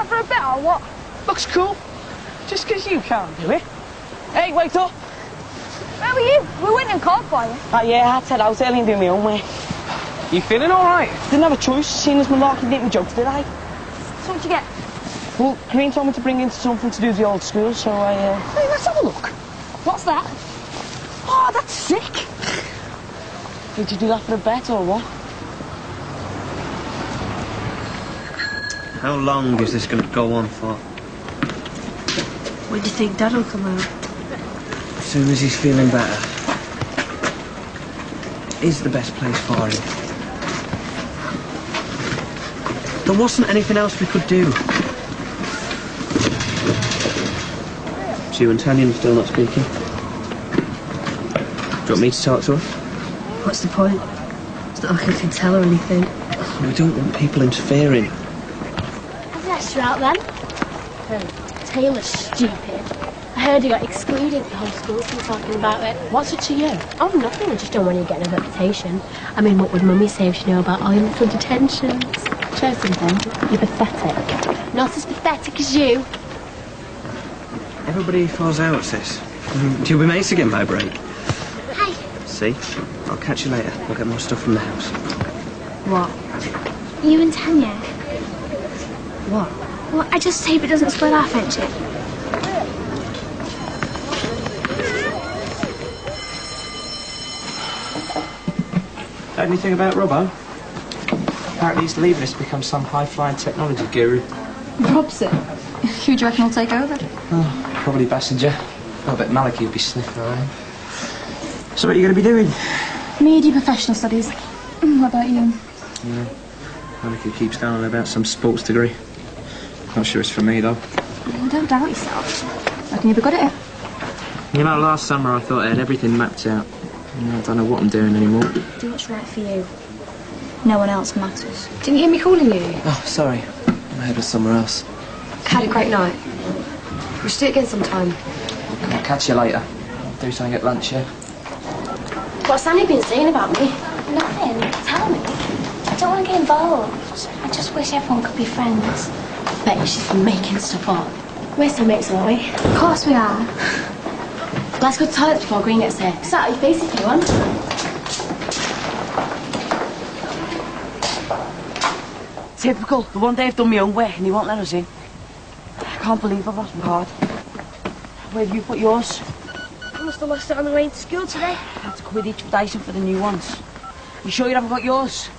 that for a bet or what? Looks cool. Just 'cause you can't do it. Hey, wait up. Where were you? We went and called for you. Yeah, I had to head out early and do my own way. You feeling all right? Didn't have a choice, seeing as Malarkey didn't make jokes, did I? So what'd you get? Well, Green told me to bring in something to do with the old school, so I, Hey, let's have a look. What's that? Oh, that's sick. Did you do that for a bet or what? How long is this going to go on for? When do you think Dad will come out? As soon as he's feeling better. Is the best place for him. There wasn't anything else we could do. So you and Tanya are still not speaking? Do you want me to talk to her? What's the point? It's not like I can tell her anything. We don't want people interfering. I've left you out then. Taylor's stupid. I heard he got excluded from whole school from talking about it. What's it to you? Oh, nothing. I just don't want you getting a reputation. I mean, what would Mummy say if she knew about all your little detentions? Show something. You're pathetic. Not as pathetic as you. Everybody falls out, sis. You'll be mates again by break. Hi. See? I'll catch you later. We'll get more stuff from the house. What? You and Tanya. What? Well, I just hope it doesn't spoil our friendship. Heard anything about Robbo? Apparently he's leaving us to become some high-flying technology guru. Rob's it. Who do you reckon will take over? Oh, probably Passenger. I bet Malachi would be sniffing around. So what are you going to be doing? Media professional studies. What about you? Yeah. Anika keeps down on about some sports degree. Not sure it's for me, though. Oh, don't doubt yourself. Reckon you'll be good at it. You know, last summer I thought I had everything mapped out. And I don't know what I'm doing anymore. Do what's right for you. No one else matters. Didn't you hear me calling you? Oh, sorry. My head was somewhere else. Had a great night. We should do it again sometime. I'll catch you later. I'll do something at lunch, yeah? What's Annie been saying about me? Nothing. Tell me. I don't want to get involved. I just wish everyone could be friends. Bet you she's been making stuff up. We're still mates, aren't we? Of course we are. Let's go to the toilets before Green gets here. Sit out your face if you want. Typical. The one day I've done my own way and he won't let us in. I can't believe I've lost my card. Where have you put yours? I must have lost it on the way to school today. That's Quidditch with Dyson for the new ones. You sure you haven't got yours?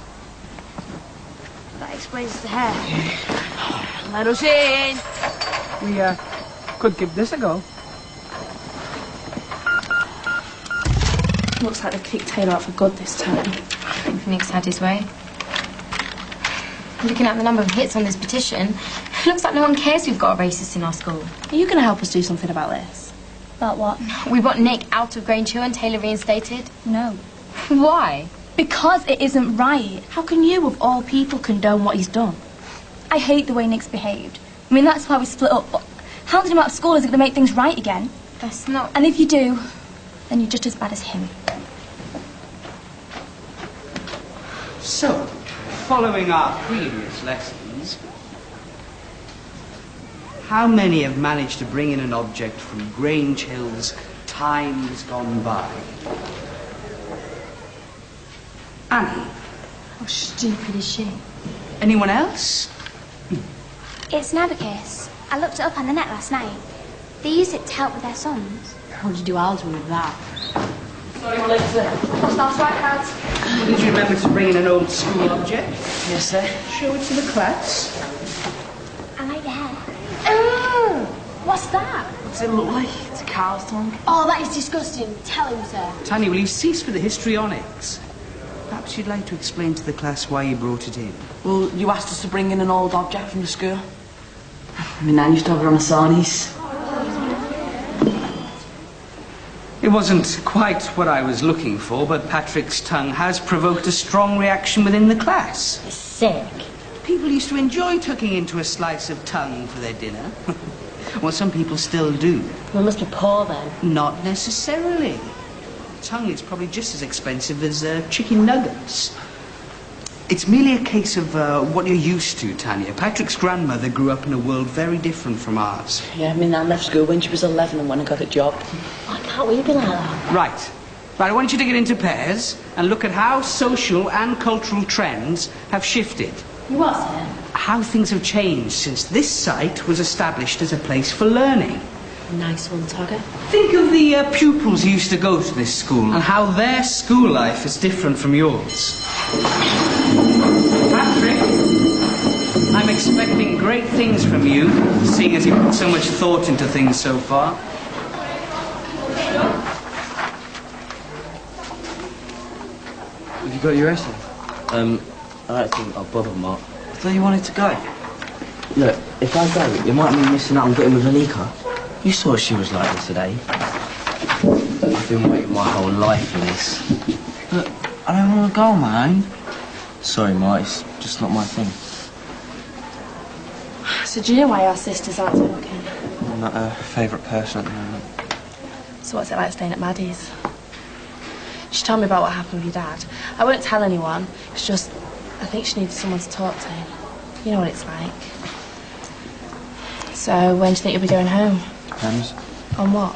That explains the hair. Let us in. We, could give this a go. Looks like they've kicked Taylor out for good this time. I think Nick's had his way. Looking at the number of hits on this petition, it looks like no one cares we've got a racist in our school. Are you going to help us do something about this? About what? We want Nick out of Grange and Taylor reinstated. No. Why? Because it isn't right. How can you, of all people, condone what he's done? I hate the way Nick's behaved. I mean, that's why we split up, but hounding him out of school isn't going to make things right again. That's not... And if you do, then you're just as bad as him. So, following our previous lessons, how many have managed to bring in an object from Grange Hill's times gone by? Annie? How stupid is she? Anyone else? It's an abacus. I looked it up on the net last night. They use it to help with their sons. How did you do algebra with that? Sorry, Melissa. What's that, right, cards? Did you remember to bring in an old school object? Yes, sir. Show it to the class. I like your hair. Oh, what's that? What's it look like? It's a cow's tongue. Oh, that is disgusting. Tell him, sir. Tanya, will you cease with the histrionics? Perhaps you'd like to explain to the class why you brought it in. Well, you asked us to bring in an old object from the school. My nan used to have it on a sarnies. It wasn't quite what I was looking for, but Patrick's tongue has provoked a strong reaction within the class. Sick. People used to enjoy tucking into a slice of tongue for their dinner. Well, some people still do. We must be poor then. Not necessarily. Tongue is probably just as expensive as chicken nuggets. It's merely a case of what you're used to, Tanya. Patrick's grandmother grew up in a world very different from ours. Yeah, I mean, I left school when she was 11 and when I got a job. Why can't we be like that? Right. Right, I want you to get into pairs and look at how social and cultural trends have shifted. What's it? How things have changed since this site was established as a place for learning. Nice one, Togger. Think of the pupils who used to go to this school and how their school life is different from yours. Patrick, I'm expecting great things from you, seeing as you put so much thought into things so far. Have you got your essay? I don't think I'll bother, Mark. I thought you wanted to go. Look, if I go, you might be missing out on getting with Anika. You saw what she was like today. I've been waiting my whole life for this. But I don't want to go, man. Sorry, Mark, it's just not my thing. So do you know why our sisters aren't talking? I'm not her favourite person at the moment. So what's it like staying at Maddie's? She told me about what happened with your dad. I won't tell anyone. It's just, I think she needs someone to talk to. You know what it's like. So when do you think you'll be going home? Depends. On what?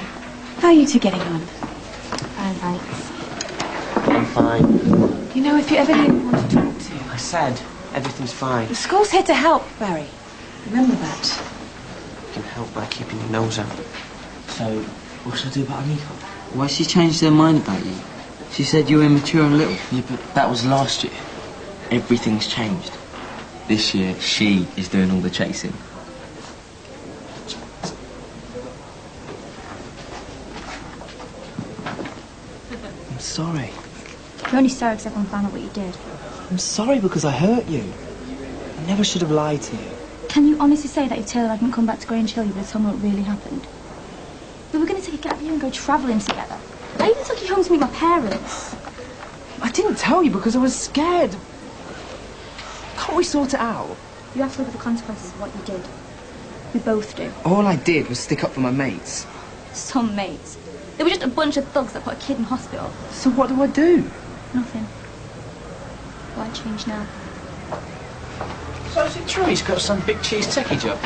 How are you two getting on? Fine, thanks. I'm fine. You know, if you ever need anyone to talk to, I said everything's fine. the school's here to help, Barry. Remember that. You can help by keeping your nose out. So, what should I do about Anika? Why she changed her mind about you? She said you were immature and little. Yeah, but that was last year. Everything's changed. This year, she is doing all the chasing. I'm sorry. You're only sorry because everyone found out what you did. I'm sorry because I hurt you. I never should have lied to you. Can you honestly say that if Taylor hadn't come back to Grange Hill, you would have told me what really happened? We were going to take a gap year and go travelling together. I even took you home to meet my parents. I didn't tell you because I was scared. Can't we sort it out? You have to live with the consequences of what you did. We both do. All I did was stick up for my mates. Some mates. They were just a bunch of thugs that put a kid in hospital. So what do I do? Nothing. Why change now? So is it true he's got some big cheese techie job?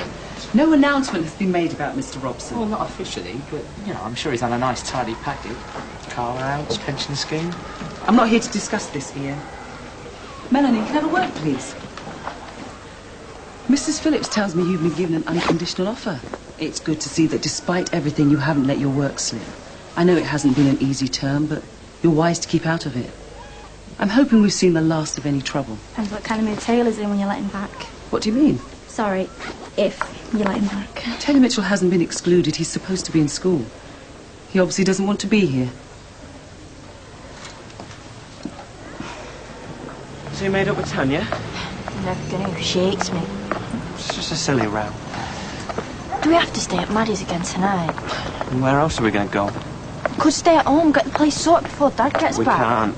No announcement has been made about Mr. Robson. Well, not officially, but, you know, I'm sure he's had a nice tidy package. Car allowance, pension scheme. I'm not here to discuss this, Ian. Melanie, can I have a word, please? Mrs. Phillips tells me you've been given an unconditional offer. It's good to see that despite everything, you haven't let your work slip. I know it hasn't been an easy term, but you're wise to keep out of it. I'm hoping we've seen the last of any trouble. Depends what kind of mood Taylor's in when you let him back. What do you mean? Sorry, if you let him back. Taylor Mitchell hasn't been excluded. He's supposed to be in school. He obviously doesn't want to be here. So you made up with Tanya? I'm never going to because she hates me. It's just a silly row. Do we have to stay at Maddie's again tonight? And where else are we going to go? We could stay at home, get the place sorted before Dad gets We back. can't.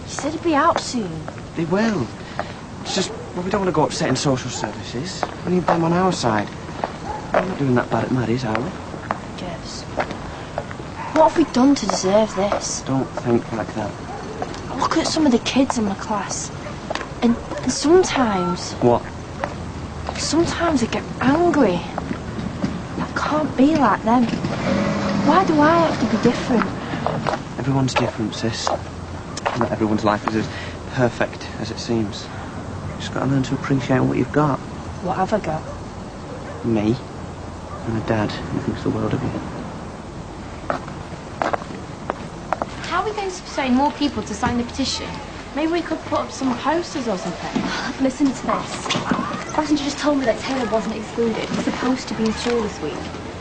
He said he'd be out soon. They will. It's just, well, we don't want to go upsetting social services. We need them on our side. We're not doing that bad at Maddie's, are we? Guess. What have we done to deserve this? Don't think like that. Look at some of the kids in my class. And sometimes... What? Sometimes I get angry. I can't be like them. Why do I have to be different? Everyone's different, sis. Not everyone's life is as perfect as it seems. You just got to learn to appreciate what you've got. What have I got? Me. And a dad who thinks the world of you. How are we going to persuade more people to sign the petition? Maybe we could put up some posters or something. Listen to this. Passenger just told me that Taylor wasn't excluded. He's supposed to be in school this week.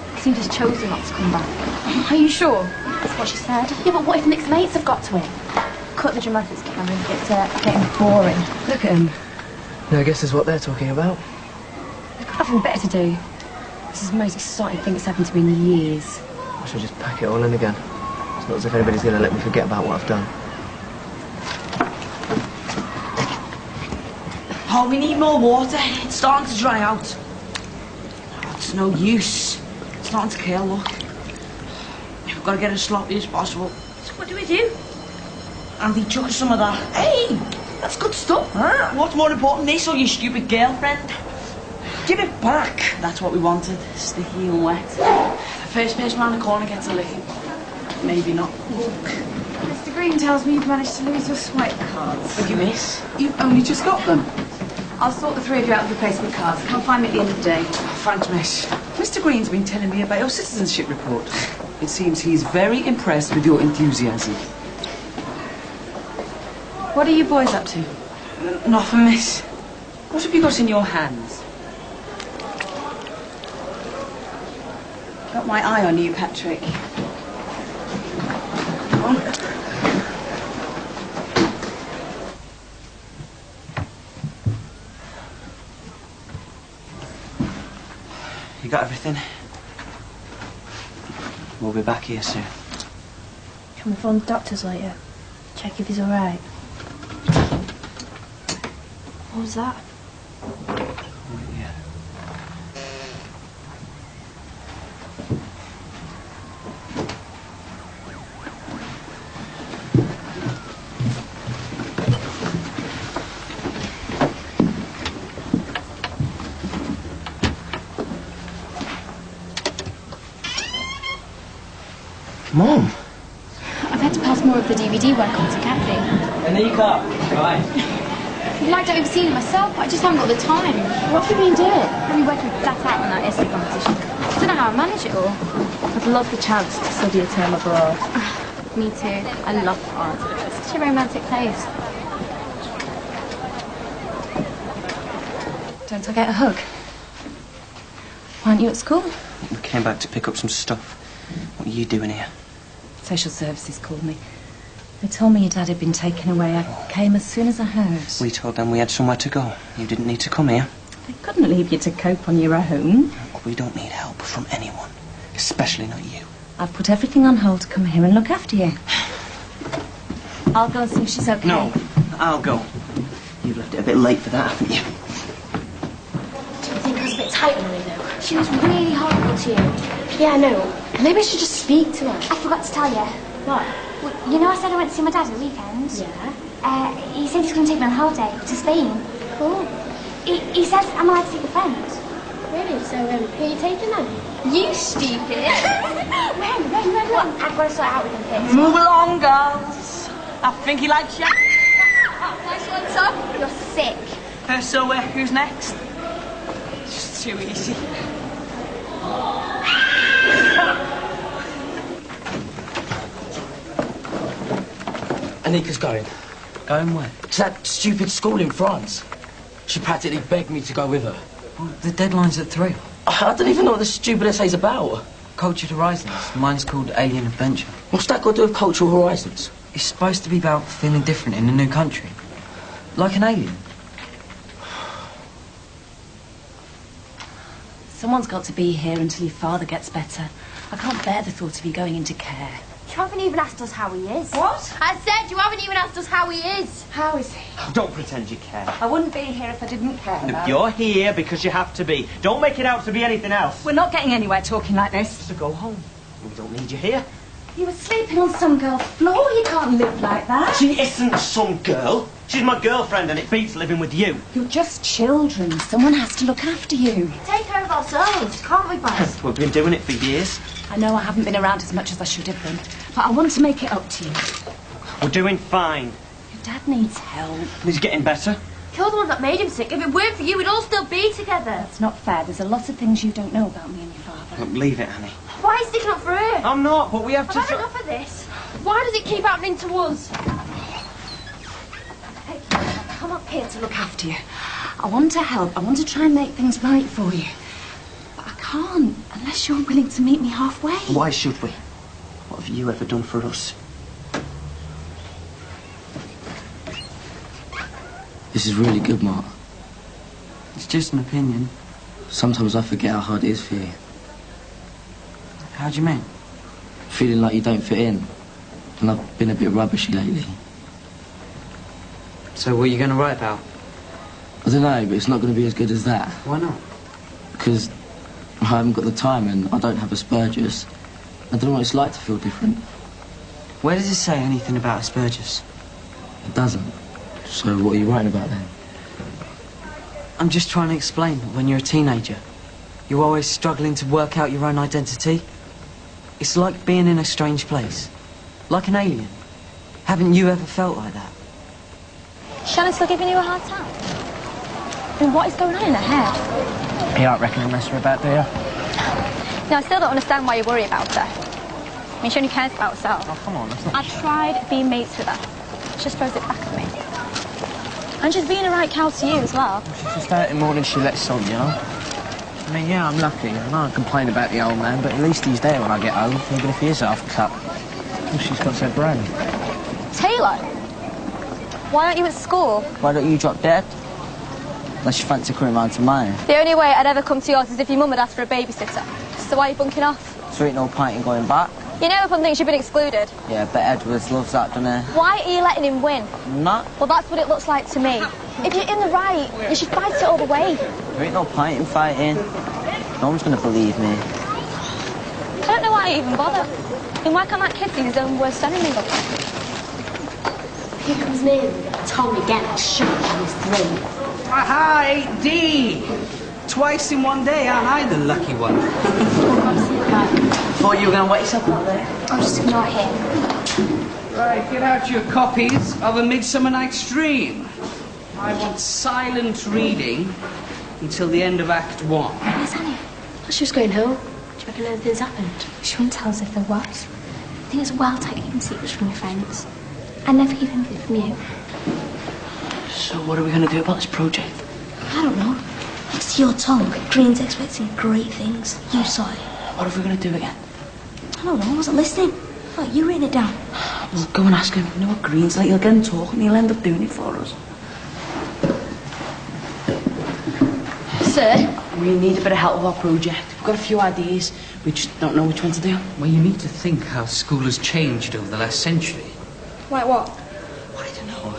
Because he just chosen not to come back. Are you sure? That's what she said. Yeah, but what if Nick's mates have got to him? Cut the dramatics, Cameron. It's getting boring. Look at him. No, I guess that's what they're talking about. I've got nothing better to do. This is the most exciting thing that's happened to me in years. I should just pack it all in again. It's not as if anybody's going to let me forget about what I've done. Oh, we need more water. It's starting to dry out. Oh, it's no use. It's starting to kill, look. We've got to get as sloppy as possible. So what do we do? Andy, chuck us some of that. Hey! That's good stuff, huh? What's more important, this or your stupid girlfriend? Give it back. That's what we wanted, sticky and wet. The first person round the corner gets a licking. Maybe not. Mr. Green tells me you've managed to lose your swipe cards. What do you miss? You've only just got them. I'll sort the three of you out of replacement cards. Come find me at the end of the day. Thanks, miss. Mr. Green's been telling me about your citizenship report. It seems he's very impressed with your enthusiasm. What are you boys up to? Nothing, miss. What have you got in your hands? Got my eye on you, Patrick. Come on. You got everything? We'll be back here soon. Can we phone the doctors later? Check if he's alright. What was that? Yeah. Mom! I've had to pass more of the DVD work on to Kathy. Anika! Right. I'd like to oversee it myself, but I just haven't got the time. What have you been doing? I've been working flat out on that essay competition. I don't know how I manage it all. I'd love the chance to study a term abroad. Me too. I love France. It's such a romantic place. Don't I get a hug? Why aren't you at school? We came back to pick up some stuff. What are you doing here? Social services called me. They told me your dad had been taken away. I came as soon as I heard. We told them we had somewhere to go. You didn't need to come here. They couldn't leave you to cope on your own. We don't need help from anyone, especially not you. I've put everything on hold to come here and look after you. I'll go and see if she's okay. No, I'll go. You've left it a bit late for that, haven't you? Do you think I was a bit tight on her, though? She was really horrible to you. Yeah, I know. Maybe I should just speak to her. I forgot to tell you. What? Well, you know I said I went to see my dad at the weekend? Yeah. He said he's going to take me on holiday to Spain. Cool. He says I'm allowed to take a friend. Really? So, who are you taking then? You stupid! When? I've got to sort it out with him first. Move along, girls. I think he likes you. Nice one, Tom. You're sick. So, who's next? Just too easy. Anika's going. Going where? To that stupid school in France. She practically begged me to go with her. Well, the deadline's at 3. I don't even know what this stupid essay's about. Cultured Horizons. Mine's called Alien Adventure. What's that got to do with Cultural Horizons? It's supposed to be about feeling different in a new country. Like an alien. Someone's got to be here until your father gets better. I can't bear the thought of you going into care. You haven't even asked us how he is. What? I said you haven't even asked us how he is. How is he? Don't pretend you care. I wouldn't be here if I didn't care about it. You're here because you have to be. Don't make it out to be anything else. We're not getting anywhere talking like this. So go home. We don't need you here. You were sleeping on some girl's floor. You can't live like that. She isn't some girl. She's my girlfriend and it beats living with you. You're just children. Someone has to look after you. Take care of ourselves, can't we, Baz? We've been doing it for years. I know I haven't been around as much as I should have been, but I want to make it up to you. We're doing fine. Your dad needs help. He's getting better. You're the one that made him sick. If it weren't for you, we'd all still be together. That's not fair. There's a lot of things you don't know about me and your father. Look, leave it, Annie. Why are you sticking up for her? I'm not, but we have I've to... had enough of this. Why does it keep happening to us? Hey, I've come up here to look after you. I want to help. I want to try and make things right for you. But I can't unless you're willing to meet me halfway. Why should we? What have you ever done for us? This is really good, Mark. It's just an opinion. Sometimes I forget how hard it is for you. How do you mean? Feeling like you don't fit in. And I've been a bit rubbishy lately. So what are you going to write about? I don't know, but it's not going to be as good as that. Why not? Because I haven't got the time and I don't have Asperger's. I don't know what it's like to feel different. Where does it say anything about Asperger's? It doesn't. So what are you writing about then? I'm just trying to explain that when you're a teenager, you're always struggling to work out your own identity. It's like being in a strange place. Like an alien. Haven't you ever felt like that? Shannon's still giving you a hard time? And what is going on in her head? You don't reckon you mess her about, do you? No, I still don't understand why you worry about her. I mean, she only cares about herself. Oh, come on, that's not... I tried being mates with her. She just throws it back at me. And she's being a right cow to you as well. She's just out more than she lets on, you know? I mean, yeah, I'm lucky. I know I complain about the old man, but at least he's there when I get home, even if he is half cut. Well, she's got her brain. Taylor? Why aren't you at school? Why don't you drop dead? Unless you fancy coming round to mine. The only way I'd ever come to yours is if your mum had asked for a babysitter. So why are you bunking off? So ain't no point in going back. You know everyone thinks you've been excluded. Yeah, but Edwards loves that, doesn't he? Why are you letting him win? Not. Well, that's what it looks like to me. If you're in the right, you should fight it all the way. There ain't no point in fighting. No one's going to believe me. I don't know why I even bother. I mean, why can't that kid see his own worst enemy? Here comes near Tom again. I'll shoot down his throat. Aha, 8D! Twice in one day, aren't I the lucky one? Thought you were going to wet yourself out there. I'll just ignore him. Right, get out your copies of A Midsummer Night's Dream. I want silent reading until the end of Act 1. Where's Annie? Well, she was going home. Do you reckon anything's happened? She wouldn't tell us if there was. I think it's well tight keeping secrets from your friends. I never keep anything from you. So what are we going to do about this project? I don't know. It's your tongue. Green's expecting great things. You saw it. What are we going to do again? I don't know. I wasn't listening. What, you written it down? Well, go and ask him. You know what Green's like? He'll get him talking. He'll end up doing it for us. Sir? We need a bit of help with our project. We've got a few ideas. We just don't know which one to do. Well, you need to think how school has changed over the last century. Like what? I don't know.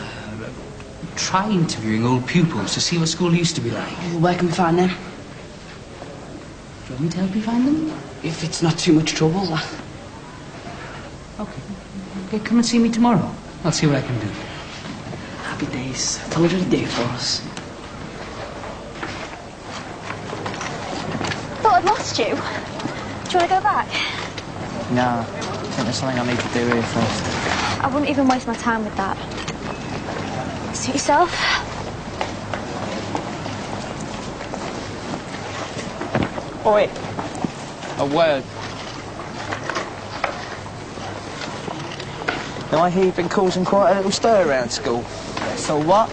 Try interviewing old pupils to see what school used to be like. Well, where can we find them? Do you want me to help you find them? If it's not too much trouble. Okay, come and see me tomorrow. I'll see what I can do. Happy days. Told you to do for us. Thought I'd lost you. Do you want to go back? No, I think there's something I need to do here first. I wouldn't even waste my time with that. Suit yourself. Oi. A word. Now, I hear you've been causing quite a little stir around school. So what?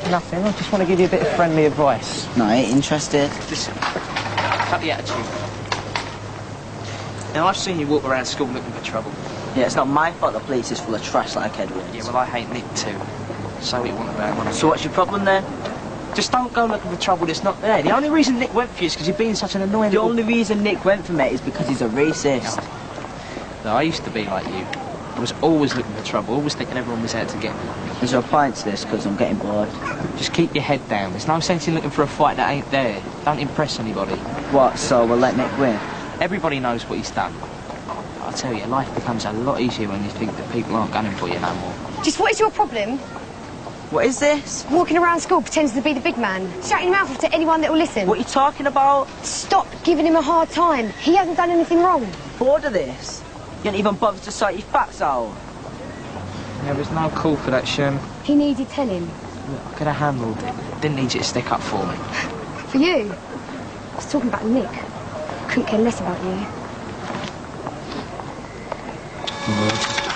Nothing. I just want to give you a bit of friendly advice. No, I ain't interested. Listen, cut the attitude. Now, I've seen you walk around school looking for trouble. Yeah, it's not my fault the place is full of trash like Edwards. Yeah, well, I hate Nick too. So what you want about one of So what's your problem then? Just don't go looking for trouble that's not there. The only reason Nick went for you is because you've been such an annoying The only reason Nick went for me is because he's a racist. No, I used to be like you. I was always looking for trouble, always thinking everyone was out to get me. There's no point to this because I'm getting bored. Just keep your head down. There's no sense in looking for a fight that ain't there. Don't impress anybody. What, so we'll let Nick win? Everybody knows what he's done. I tell you, life becomes a lot easier when you think that people aren't gunning for you no more. Just what is your problem? What is this? Walking around school pretending to be the big man, shouting your mouth off to anyone that will listen. What are you talking about? Stop giving him a hard time. He hasn't done anything wrong. Bored of this? You didn't even bother to sort your facts out. There was no call for that, Shem. He needed telling. Look, I could have handled it. Didn't need you to stick up for me. For you? I was talking about Nick. Couldn't care less about you.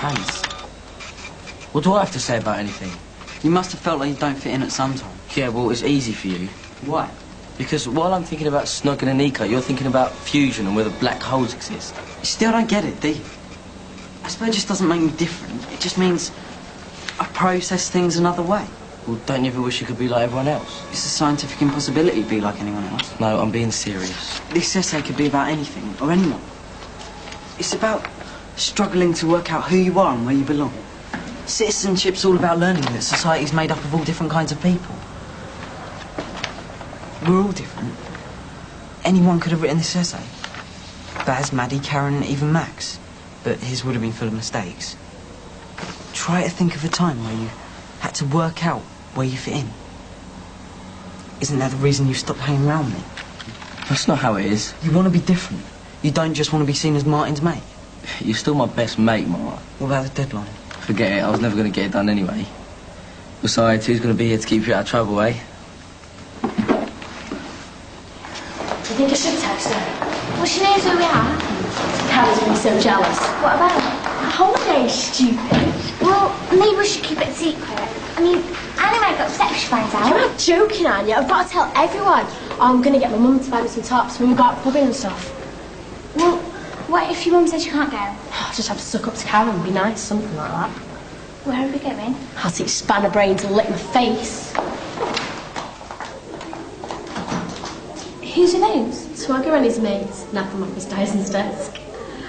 Hands. What do I have to say about anything? You must have felt like you don't fit in at some time. Yeah, well, it's easy for you. Why? Because while I'm thinking about Snug and Anika, you're thinking about fusion and whether black holes exist. You still don't get it, do you? I suppose it just doesn't make me different. It just means I process things another way. Well, don't you ever wish you could be like everyone else? It's a scientific impossibility to be like anyone else. No, I'm being serious. This essay could be about anything or anyone. It's about struggling to work out who you are and where you belong. Citizenship's all about learning that society's made up of all different kinds of people. We're all different. Anyone could have written this essay. Baz, Maddie, Karen, even Max. But his would have been full of mistakes. Try to think of a time where you had to work out where you fit in. Isn't that the reason you stopped hanging around me? That's not how it is. You want to be different. You don't just want to be seen as Martin's mate. You're still my best mate, Mark. What about the deadline? Forget it, I was never going to get it done anyway. Besides, who's going to be here to keep you out of trouble, eh? Do you think I should text her? Well, she knows who we are. Carrie's going to be so jealous. What about a holiday, stupid? Well, maybe we should keep it a secret. I mean, Annie might get upset if she finds out. You're not joking, Anya. I've got to tell everyone. I'm going to get my mum to buy me some tops when we go out pubbing and stuff. Well, what if your mum says you can't go? I'll just have to suck up to Karen and be nice, something like that. Where are we going? I'll teach spanner brain to lick my face. Who's in those? Swagger and his mates nap him off Miss Dyson's desk.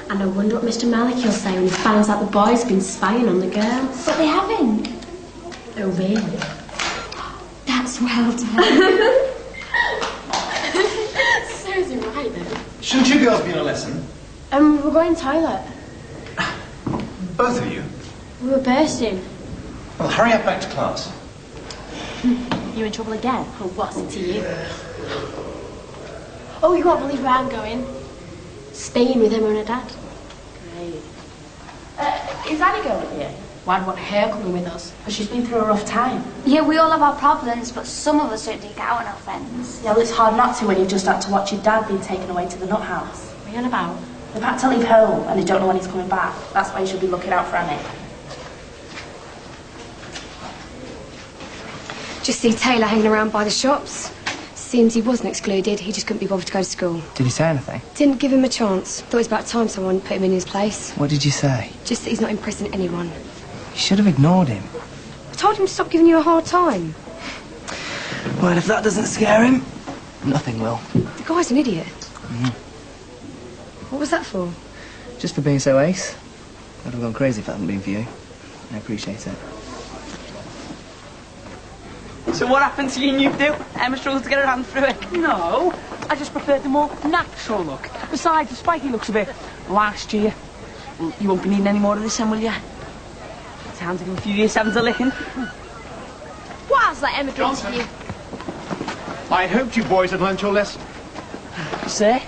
And I wonder what Mr. Malik will say when he finds out the boys have been spying on the girls. But they haven't. Oh, really? That's well done. Seriously, right then. Shouldn't you girls be in a lesson? We're going toilet. Both of you? We were bursting. Well, hurry up back to class. You in trouble again? Oh, what's it to you? Oh, you won't believe where I'm going. Staying with Emma and her dad. Great. Is Annie going with you? Why do you want her coming with us? But she's been through a rough time. Yeah, we all have our problems, but some of us don't dig out on our friends. Yeah, well, it's hard not to when you've just had to watch your dad being taken away to the nut house. What are you on about? They've had to leave home and they don't know when he's coming back. That's why you should be looking out for Annie. Just see Taylor hanging around by the shops. Seems he wasn't excluded, he just couldn't be bothered to go to school. Did he say anything? Didn't give him a chance. Thought it was about time someone put him in his place. What did you say? Just that he's not impressing anyone. You should have ignored him. I told him to stop giving you a hard time. Well, if that doesn't scare him, nothing will. The guy's an idiot. Mm. What was that for? Just for being so ace. I'd have gone crazy if that hadn't been for you. I appreciate it. So what happened to you, new do? Emma struggles to get her hand through it. No, I just prefer the more natural look. Besides, the spiky looks a bit last year. Well, you won't be needing any more of this then, will you? Sounds like a few years having to licking. What else let Emma drink to you? I hoped you boys had learnt your lesson. Sir?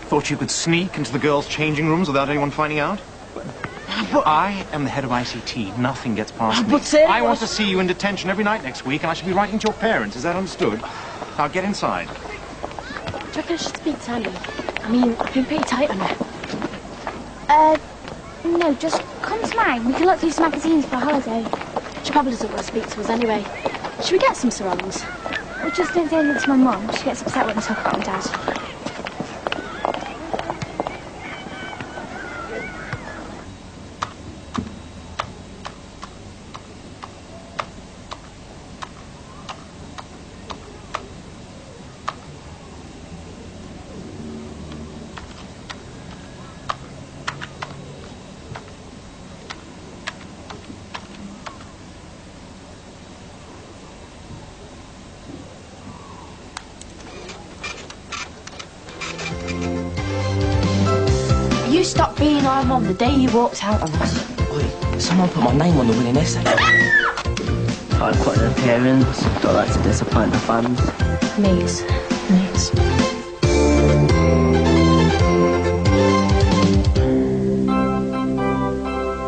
Thought you could sneak into the girls' changing rooms without anyone finding out? But I am the head of ICT. Nothing gets past me. But sir, I want to see you in detention every night next week, and I should be writing to your parents. Is that understood? Now get inside. Do you reckon I should speak to Annie? I mean, I've been pretty tight on her. No, just come to mine. We can look through some magazines for a holiday. She probably doesn't want to speak to us anyway. Should we get some sarongs? We just don't say anything to my mum. She gets upset when we talk about my dad. You stopped being our mum the day you walked out on us. Wait, someone put my name on the winning essay. Had quite an appearance. Don't like to disappoint the fans. Mates.